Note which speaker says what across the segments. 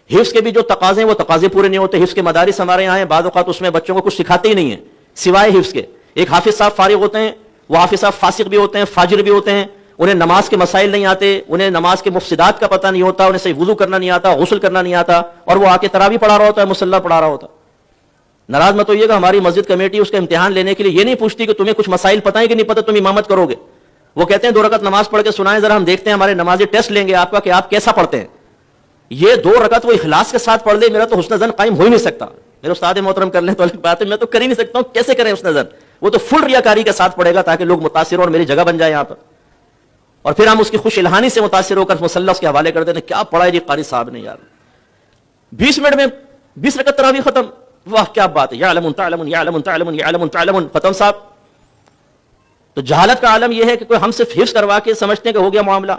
Speaker 1: حفظ کے بھی جو تقاضے ہیں وہ تقاضے پورے نہیں ہوتے. حفظ کے مدارس ہمارے یہاں ہیں, بعض اوقات اس میں بچوں کو کچھ سکھاتے ہی نہیں ہیں سوائے حفظ کے. ایک حافظ صاحب فارغ ہوتے ہیں, وہ حافظ صاحب فاسق بھی ہوتے ہیں, فاجر بھی ہوتے ہیں, انہیں نماز کے مسائل نہیں آتے, انہیں نماز کے مفسدات کا پتہ نہیں ہوتا, انہیں صحیح وضو کرنا نہیں آتا, غسل کرنا نہیں آتا, اور وہ آ کے تراویح پڑھا رہا ہوتا ہے, مصلی پڑھا رہا ہوتا. ناراض مت ہوئیے گا, ہماری مسجد کمیٹی اس کا امتحان لینے کے لیے یہ نہیں پوچھتی کہ تمہیں کچھ مسائل پتہ ہے کہ نہیں پتہ, تم امامت کرو گے. وہ کہتے ہیں 2 رکعت نماز پڑھ کے سنائیں ذرا, ہم دیکھتے ہیں ہمارے نمازی ٹیسٹ لیں گے آپ کا کہ آپ کیسا پڑھتے ہیں. یہ 2 رکعت وہ اخلاص کے ساتھ پڑھ لے, میرا تو حسن زن قائم ہو ہی نہیں سکتا. میرے استاد محترم کر لیں تو الگ بات ہے, میں تو کر ہی نہیں سکتا ہوں, کیسے کریں حسن زن. وہ تو فل ریاکاری کے ساتھ پڑھے گا تاکہ لوگ متاثر ہوں اور میری جگہ بن جائے یہاں پر, اور پھر ہم اس کی خوش الہانی سے متاثر ہو کر مثلث کے حوالے کر دیتے ہیں. کیا پڑھا ہے جی قاری صاحب نے یار, 20 منٹ میں 20 رکعت تراویح ختم, واہ کیا بات ہے. یعلمون تعلمون یعلمون تعلمون یعلمون تعلمون ختم صاحب. تو جہالت کا عالم یہ ہے کہ کوئی ہم صرف حفظ کروا کے سمجھتے ہیں کہ ہو گیا معاملہ,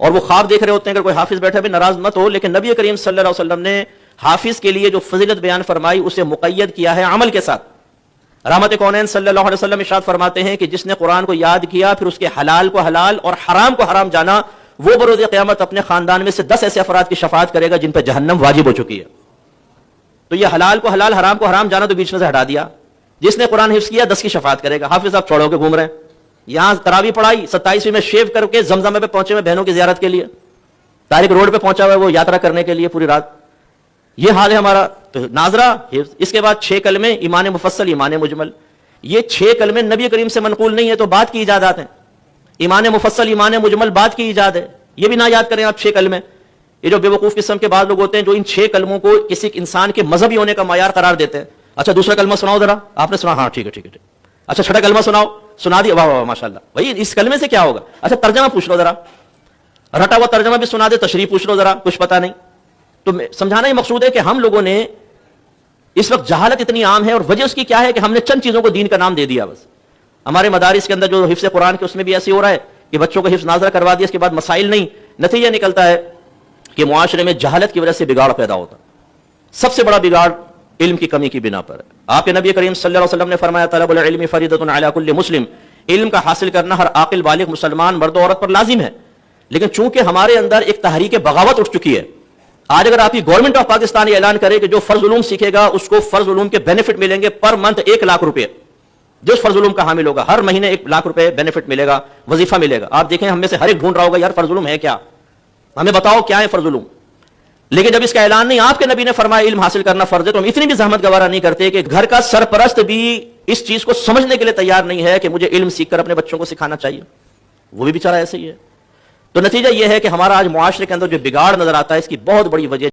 Speaker 1: اور وہ خواب دیکھ رہے ہوتے ہیں کہ کوئی حافظ بیٹھا بھی, ناراض مت ہو, لیکن نبی کریم صلی اللہ علیہ وسلم نے حافظ کے لیے جو فضیلت بیان فرمائی اسے مقید کیا ہے عمل کے ساتھ. رحمت کونین صلی اللہ علیہ وسلم ارشاد فرماتے ہیں کہ جس نے قرآن کو یاد کیا پھر اس کے حلال کو حلال اور حرام کو حرام جانا, وہ بروز قیامت اپنے خاندان میں سے 10 ایسے افراد کی شفاعت کرے گا جن پہ جہنم واجب ہو چکی ہے. تو یہ حلال کو حلال, حرام کو حرام جانا تو بیچ میں سے ہٹا دیا. جس نے قرآن حفظ کیا 10 کی شفاعت کرے گا. حافظ صاحب چھوڑو کے گھوم رہے ہیں, یہاں تراویح پڑھائی 27ویں میں شیو کر کے زمزم پہ پہنچے ہوئے بہنوں کی زیارت کے لیے, طارق روڈ پہ پہنچا ہوا ہے وہ یاترا کرنے کے لیے پوری رات. یہ حال ہے ہمارا. تو ناظرہ حفظ, اس کے بعد 6 کلمے, ایمان مفصل, ایمان مجمل. یہ 6 کلمے نبی کریم سے منقول نہیں ہے, تو بات کی ایجادات ہیں. ایمان مفصل, ایمان مجمل بات کی ایجاد ہے. یہ بھی نہ یاد کریں آپ 6 کلمے. یہ جو بے وقوف قسم کے بعض لوگ ہوتے ہیں جو ان 6 کلموں کو کسی انسان کے مذہبی ہونے کا معیار قرار دیتے ہیں. اچھا دوسرا کلمہ سناؤ ذرا, آپ نے سنا, ہاں ٹھیک ہے ٹھیک ہے. اچھا 6ٹھا کلمہ سناؤ, سنا دیا, واہ واہ ماشاءاللہ. بھائی اس کلمے سے کیا ہوگا. اچھا ترجمہ پوچھ لو ذرا, رٹا ہوا ترجمہ بھی سنا دے, تشریح پوچھ لو ذرا, کچھ پتہ نہیں. تو سمجھانا یہ مقصود ہے کہ ہم لوگوں نے اس وقت جہالت اتنی عام ہے, اور وجہ اس کی کیا ہے کہ ہم نے چند چیزوں کو دین کا نام دے دیا بس. ہمارے مدارس کے اندر جو حفظ قرآن کے اس میں بھی ایسے ہو رہا ہے کہ بچوں کو حفظ ناظرہ کروا دیا, اس کے بعد مسائل نہیں. نتیجہ نکلتا ہے کہ معاشرے میں جہالت کی وجہ سے بگاڑ پیدا ہوتا. سب سے بڑا بگاڑ علم کی کمی کی بنا پر ہے. آپ کے نبی کریم صلی اللہ علیہ وسلم نے فرمایا طلب العلم فریضۃ علی کل مسلم, علم کا حاصل کرنا ہر عاقل بالغ مسلمان مرد و عورت پر لازم ہے. لیکن چونکہ ہمارے اندر ایک تحریک بغاوت اٹھ چکی ہے, آج اگر آپ کی گورنمنٹ آف پاکستان یہ اعلان کرے کہ جو فرض علوم سیکھے گا اس کو فرض علوم کے بینیفٹ ملیں گے پر منتھ 1 لاکھ روپے, جو فرض علوم کا حامل ہوگا ہر مہینے 1 لاکھ روپے بینیفٹ ملے گا, وظیفہ ملے گا. آپ دیکھیں ہم میں سے ہر ایک ڈھونڈ رہا ہوگا یار فرض علوم ہے کیا, ہمیں بتاؤ کیا ہے فرض علوم. لیکن جب اس کا اعلان نہیں, آپ کے نبی نے فرمایا علم حاصل کرنا فرض ہے, تو ہم اتنی بھی زحمت گوارا نہیں کرتے کہ گھر کا سرپرست بھی اس چیز کو سمجھنے کے لیے تیار نہیں ہے کہ مجھے علم سیکھ کر اپنے بچوں کو سکھانا چاہیے. وہ بھی بیچارہ ایسے ہی ہے. تو نتیجہ یہ ہے کہ ہمارا آج معاشرے کے اندر جو بگاڑ نظر آتا ہے اس کی بہت بڑی وجہ